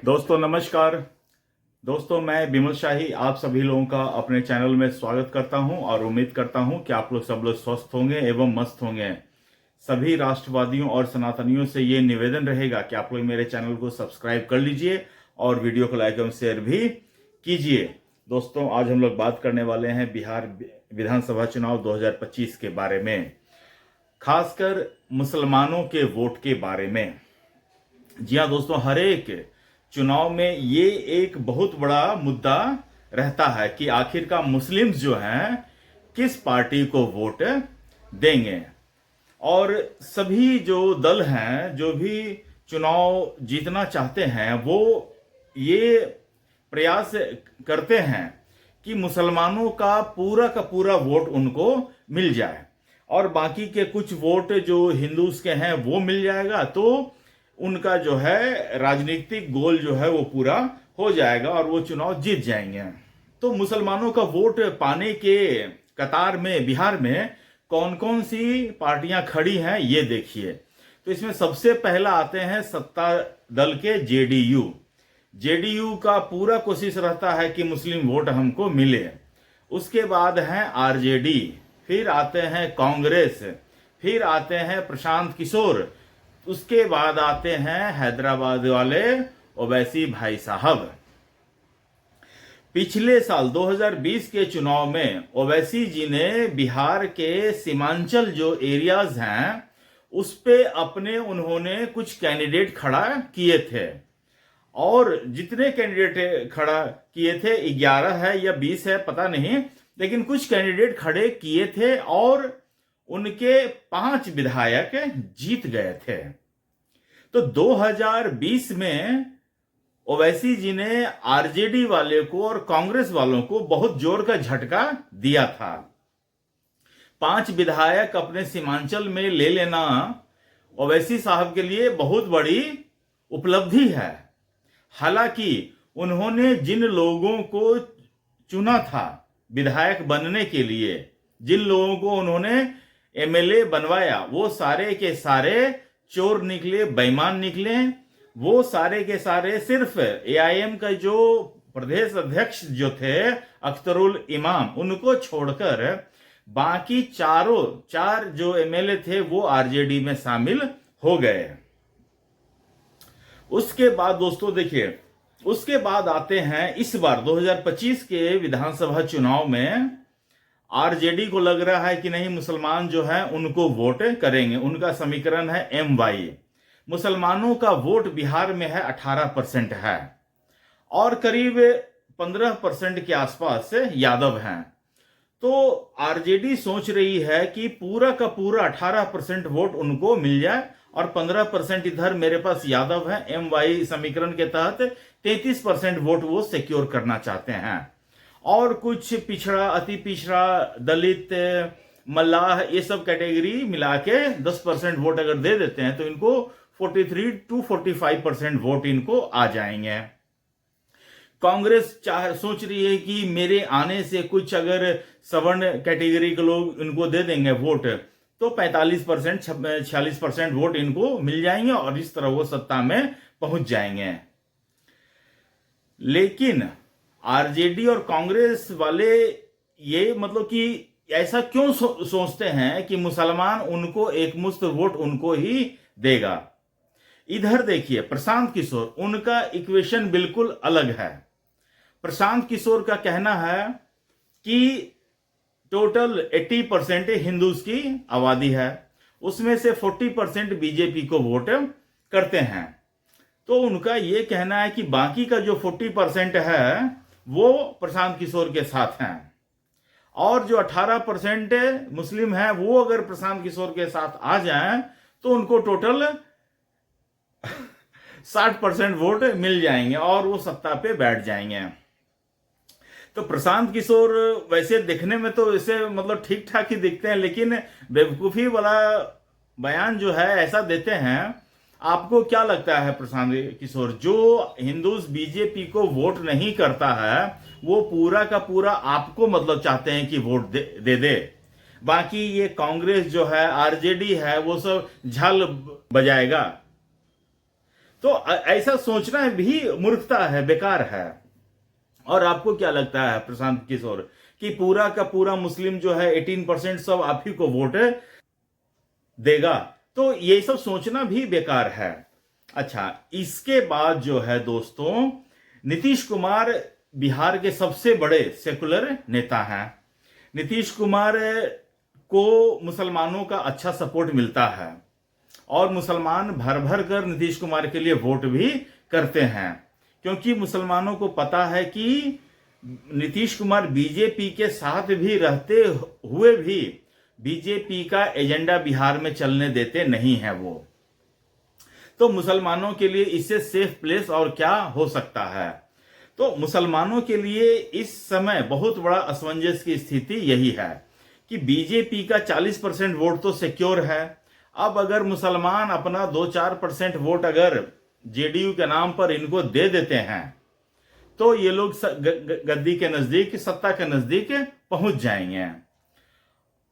दोस्तों नमस्कार। दोस्तों मैं बिमल शाही आप सभी लोगों का अपने चैनल में स्वागत करता हूं और उम्मीद करता हूं कि आप लोग सब लोग स्वस्थ होंगे एवं मस्त होंगे। सभी राष्ट्रवादियों और सनातनियों से ये निवेदन रहेगा कि आप लोग मेरे चैनल को सब्सक्राइब कर लीजिए और वीडियो को लाइक एवं शेयर भी कीजिए। दोस्तों आज हम लोग बात करने वाले हैं बिहार विधानसभा चुनाव 2025 के बारे में, खासकर मुसलमानों के वोट के बारे में। जी हाँ दोस्तों, हर एक चुनाव में ये एक बहुत बड़ा मुद्दा रहता है कि आखिरकार मुस्लिम्स जो हैं किस पार्टी को वोट देंगे। और सभी जो दल हैं जो भी चुनाव जीतना चाहते हैं वो ये प्रयास करते हैं कि मुसलमानों का पूरा वोट उनको मिल जाए और बाकी के कुछ वोट जो हिंदूज के हैं वो मिल जाएगा तो उनका जो है राजनीतिक गोल जो है वो पूरा हो जाएगा और वो चुनाव जीत जाएंगे। तो मुसलमानों का वोट पाने के कतार में बिहार में कौन कौन सी पार्टियां खड़ी हैं ये देखिए। तो इसमें सबसे पहला आते हैं सत्ता दल के जेडीयू का पूरा कोशिश रहता है कि मुस्लिम वोट हमको मिले। उसके बाद हैं आरजेडी, फिर आते हैं कांग्रेस, फिर आते हैं प्रशांत किशोर, उसके बाद आते हैं हैदराबाद वाले ओवैसी भाई साहब। पिछले साल 2020 के चुनाव में ओवैसी जी ने बिहार के सीमांचल जो एरियाज हैं उस पे अपने उन्होंने कुछ कैंडिडेट खड़ा किए थे और जितने कैंडिडेट खड़ा किए थे 11 है या 20 है पता नहीं, लेकिन कुछ कैंडिडेट खड़े किए थे और उनके 5 विधायक जीत गए थे। तो 2020 में ओवैसी जी ने आरजेडी वाले को और कांग्रेस वालों को बहुत जोर का झटका दिया था। 5 विधायक अपने सीमांचल में ले लेना ओवैसी साहब के लिए बहुत बड़ी उपलब्धि है। हालांकि उन्होंने जिन लोगों को चुना था विधायक बनने के लिए, जिन लोगों को उन्होंने एमएलए बनवाया वो सारे के सारे चोर निकले, बेईमान निकले। वो सारे के सारे सिर्फ एआईएम का जो प्रदेश अध्यक्ष जो थे अख्तरुल इमाम, उनको छोड़कर बाकी चार जो एमएलए थे वो आरजेडी में शामिल हो गए। उसके बाद दोस्तों देखिए, उसके बाद आते हैं इस बार 2025 के विधानसभा चुनाव में आरजेडी को लग रहा है कि नहीं मुसलमान जो है उनको वोट करेंगे। उनका समीकरण है MY। मुसलमानों का वोट बिहार में है 18% है और करीब 15% के आसपास यादव हैं। तो आरजेडी सोच रही है कि पूरा का पूरा 18% वोट उनको मिल जाए और 15% इधर मेरे पास यादव है। MY समीकरण के तहत 33% वोट वो सिक्योर करना चाहते हैं और कुछ पिछड़ा, अति पिछड़ा, दलित, मल्लाह ये सब कैटेगरी मिला के 10% वोट अगर दे देते हैं तो इनको 43 to 45% वोट इनको आ जाएंगे। कांग्रेस सोच रही है कि मेरे आने से कुछ अगर सवर्ण कैटेगरी के लोग इनको दे देंगे वोट तो 45% 46% वोट इनको मिल जाएंगे और इस तरह वो सत्ता में पहुंच जाएंगे। लेकिन आरजेडी और कांग्रेस वाले ये मतलब कि ऐसा क्यों सोचते हैं कि मुसलमान उनको एकमुश्त वोट उनको ही देगा। इधर देखिए प्रशांत किशोर, उनका इक्वेशन बिल्कुल अलग है। प्रशांत किशोर का कहना है कि टोटल 80% हिंदूज की आबादी है, उसमें से 40% बीजेपी को वोट करते हैं। तो उनका यह कहना है कि बाकी का जो 40% है वो प्रशांत किशोर के साथ हैं और जो 18% मुस्लिम हैं वो अगर प्रशांत किशोर के साथ आ जाएं तो उनको टोटल 60% वोट मिल जाएंगे और वो सत्ता पे बैठ जाएंगे। तो प्रशांत किशोर वैसे देखने में तो इसे मतलब ठीक ठाक ही दिखते हैं, लेकिन बेवकूफी वाला बयान जो है ऐसा देते हैं। आपको क्या लगता है प्रशांत किशोर, जो हिंदूज बीजेपी को वोट नहीं करता है वो पूरा का पूरा आपको मतलब चाहते हैं कि वोट दे। बाकी ये कांग्रेस जो है, आरजेडी है, वो सब झाल बजाएगा। तो ऐसा सोचना भी मूर्खता है, बेकार है। और आपको क्या लगता है प्रशांत किशोर कि पूरा का पूरा मुस्लिम जो है 18% सब आप ही को वोट देगा? तो ये सब सोचना भी बेकार है। अच्छा, इसके बाद जो है दोस्तों, नीतीश कुमार बिहार के सबसे बड़े सेकुलर नेता हैं। नीतीश कुमार को मुसलमानों का अच्छा सपोर्ट मिलता है और मुसलमान भर भर कर नीतीश कुमार के लिए वोट भी करते हैं, क्योंकि मुसलमानों को पता है कि नीतीश कुमार बीजेपी के साथ भी रहते हुए भी बीजेपी का एजेंडा बिहार में चलने देते नहीं है वो। तो मुसलमानों के लिए इससे सेफ प्लेस और क्या हो सकता है? तो मुसलमानों के लिए इस समय बहुत बड़ा असमंजस की स्थिति यही है कि बीजेपी का 40% वोट तो सिक्योर है। अब अगर मुसलमान अपना 2-4% वोट अगर जेडीयू के नाम पर इनको दे देते हैं तो ये लोग गद्दी के नजदीक, सत्ता के नजदीक पहुंच जाएंगे।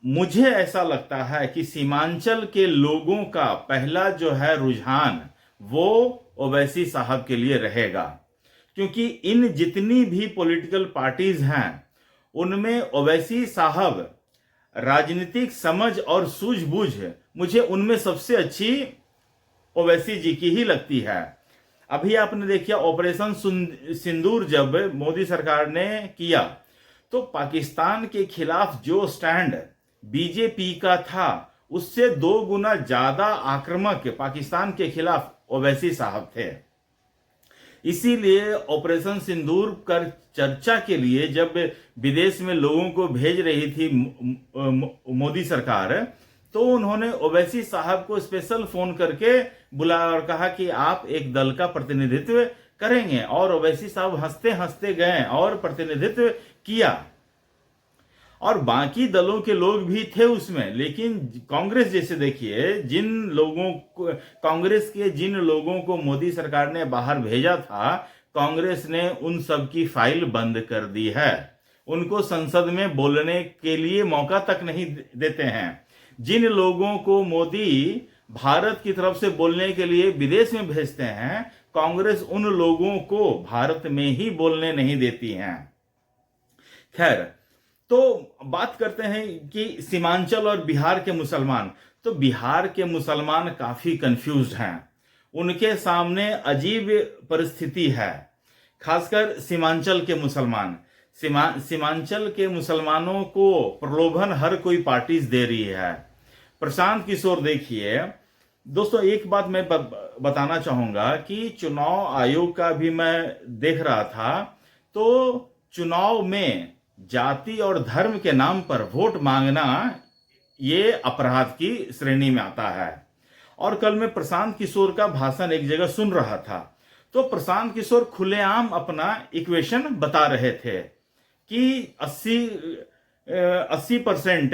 मुझे ऐसा लगता है कि सीमांचल के लोगों का पहला जो है रुझान वो ओवैसी साहब के लिए रहेगा, क्योंकि इन जितनी भी पॉलिटिकल पार्टीज हैं उनमें ओवैसी साहब राजनीतिक समझ और सूझबूझ मुझे उनमें सबसे अच्छी ओवैसी जी की ही लगती है। अभी आपने देखिए ऑपरेशन सिंदूर जब मोदी सरकार ने किया तो पाकिस्तान के खिलाफ जो स्टैंड बीजेपी का था उससे 2 गुना ज्यादा आक्रामक पाकिस्तान के खिलाफ ओवैसी साहब थे। इसीलिए ऑपरेशन सिंदूर कर चर्चा के लिए जब विदेश में लोगों को भेज रही थी मोदी सरकार, तो उन्होंने ओवैसी साहब को स्पेशल फोन करके बुलाया और कहा कि आप एक दल का प्रतिनिधित्व करेंगे, और ओवैसी साहब हंसते हंसते गए और प्रतिनिधित्व किया। और बाकी दलों के लोग भी थे उसमें, लेकिन कांग्रेस जैसे देखिए कांग्रेस के जिन लोगों को मोदी सरकार ने बाहर भेजा था, कांग्रेस ने उन सब की फाइल बंद कर दी है। उनको संसद में बोलने के लिए मौका तक नहीं देते हैं। जिन लोगों को मोदी भारत की तरफ से बोलने के लिए विदेश में भेजते हैं, कांग्रेस उन लोगों को भारत में ही बोलने नहीं देती हैं। खैर, तो बात करते हैं कि सीमांचल और बिहार के मुसलमान। तो बिहार के मुसलमान काफी कंफ्यूज्ड हैं, उनके सामने अजीब परिस्थिति है, खासकर सीमांचल के मुसलमान। सीमांचल के मुसलमानों को प्रलोभन हर कोई पार्टीज दे रही है। प्रशांत किशोर देखिए दोस्तों, एक बात मैं बताना चाहूंगा कि चुनाव आयोग का भी मैं देख रहा था, तो चुनाव में जाति और धर्म के नाम पर वोट मांगना ये अपराध की श्रेणी में आता है। और कल मैं प्रशांत किशोर का भाषण एक जगह सुन रहा था, तो प्रशांत किशोर खुलेआम अपना इक्वेशन बता रहे थे कि 80%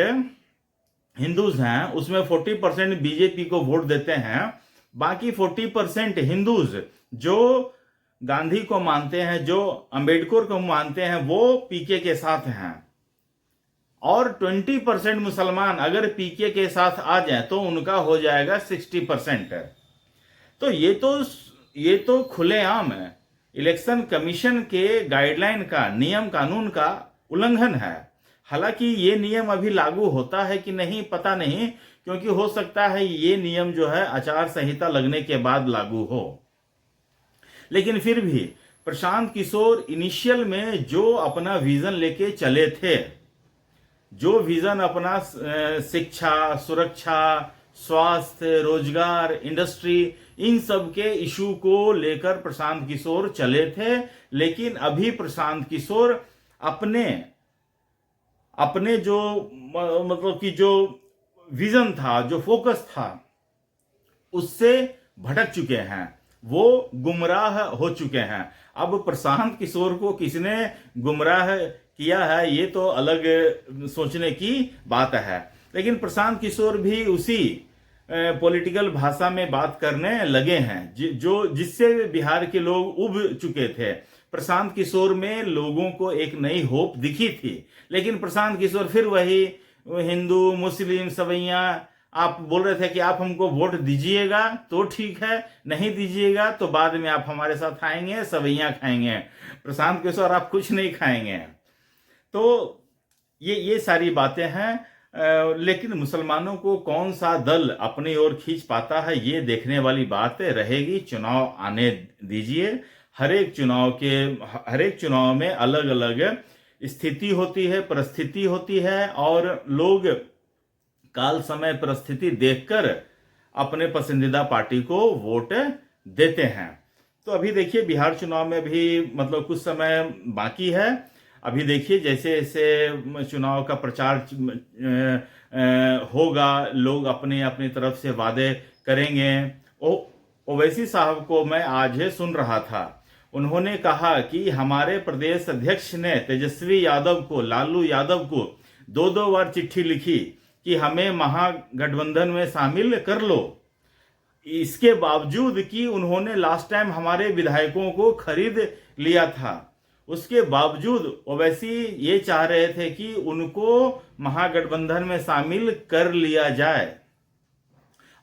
हिंदूज हैं, उसमें 40% बीजेपी को वोट देते हैं, बाकी 40% हिंदूज जो गांधी को मानते हैं, जो अंबेडकर को मानते हैं, वो पीके के साथ हैं, और 20% मुसलमान अगर पीके के साथ आ जाए तो उनका हो जाएगा 60%। तो ये तो खुलेआम है इलेक्शन कमीशन के गाइडलाइन का, नियम कानून का उल्लंघन है। हालांकि ये नियम अभी लागू होता है कि नहीं पता नहीं, क्योंकि हो सकता है ये नियम जो है आचार संहिता लगने के बाद लागू हो। लेकिन फिर भी प्रशांत किशोर इनिशियल में जो अपना विजन लेके चले थे, जो विजन अपना शिक्षा, सुरक्षा, स्वास्थ्य, रोजगार, इंडस्ट्री, इन सब के इशू को लेकर प्रशांत किशोर चले थे। लेकिन अभी प्रशांत किशोर अपने जो मतलब कि जो विजन था, जो फोकस था, उससे भटक चुके हैं, वो गुमराह हो चुके हैं। अब प्रशांत किशोर को किसने गुमराह किया है ये तो अलग सोचने की बात है, लेकिन प्रशांत किशोर भी उसी पॉलिटिकल भाषा में बात करने लगे हैं जिससे बिहार के लोग उब चुके थे। प्रशांत किशोर में लोगों को एक नई होप दिखी थी, लेकिन प्रशांत किशोर फिर वही हिंदू, मुस्लिम, सवैया, आप बोल रहे थे कि आप हमको वोट दीजिएगा तो ठीक है, नहीं दीजिएगा तो बाद में आप हमारे साथ आएंगे, सवैयां खाएंगे। प्रशांत किशोर आप कुछ नहीं खाएंगे। तो ये सारी बातें हैं। लेकिन मुसलमानों को कौन सा दल अपनी ओर खींच पाता है, ये देखने वाली बात रहेगी। चुनाव आने दीजिए। हर एक चुनाव में अलग अलग स्थिति होती है, परिस्थिति होती है, और लोग काल समय परिस्थिति देखकर अपने पसंदीदा पार्टी को वोट देते हैं। तो अभी देखिए बिहार चुनाव में भी मतलब कुछ समय बाकी है। अभी देखिए जैसे जैसे चुनाव का प्रचार होगा, लोग अपने अपनी तरफ से वादे करेंगे। ओवैसी साहब को मैं आज सुन रहा था, उन्होंने कहा कि हमारे प्रदेश अध्यक्ष ने तेजस्वी यादव को, लालू यादव को 2-2 बार चिट्ठी लिखी कि हमें महागठबंधन में शामिल कर लो। इसके बावजूद कि उन्होंने लास्ट टाइम हमारे विधायकों को खरीद लिया था, उसके बावजूद ओवैसी ये चाह रहे थे कि उनको महागठबंधन में शामिल कर लिया जाए।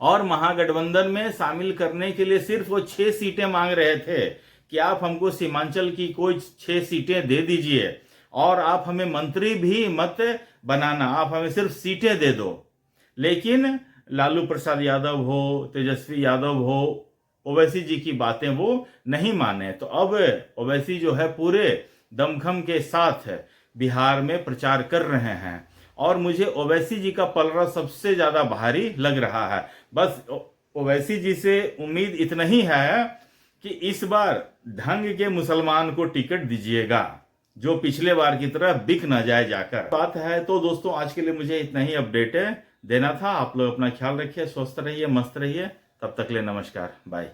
और महागठबंधन में शामिल करने के लिए सिर्फ वो 6 सीटें मांग रहे थे कि आप हमको सीमांचल की कोई 6 सीटें दे दीजिए और आप हमें मंत्री भी मत बनाना, आप हमें सिर्फ सीटें दे दो। लेकिन लालू प्रसाद यादव हो, तेजस्वी यादव हो, ओवैसी जी की बातें वो नहीं माने। तो अब ओवैसी जो है पूरे दमखम के साथ बिहार में प्रचार कर रहे हैं, और मुझे ओवैसी जी का पलड़ा सबसे ज्यादा भारी लग रहा है। बस ओवैसी जी से उम्मीद इतना ही है कि इस बार ढंग के मुसलमान को टिकट दीजिएगा, जो पिछले बार की तरह बिक न जाए जाकर। बात है तो दोस्तों आज के लिए मुझे इतना ही अपडेट देना था। आप लोग अपना ख्याल रखिए, स्वस्थ रहिए, मस्त रहिए। तब तक ले नमस्कार, बाय।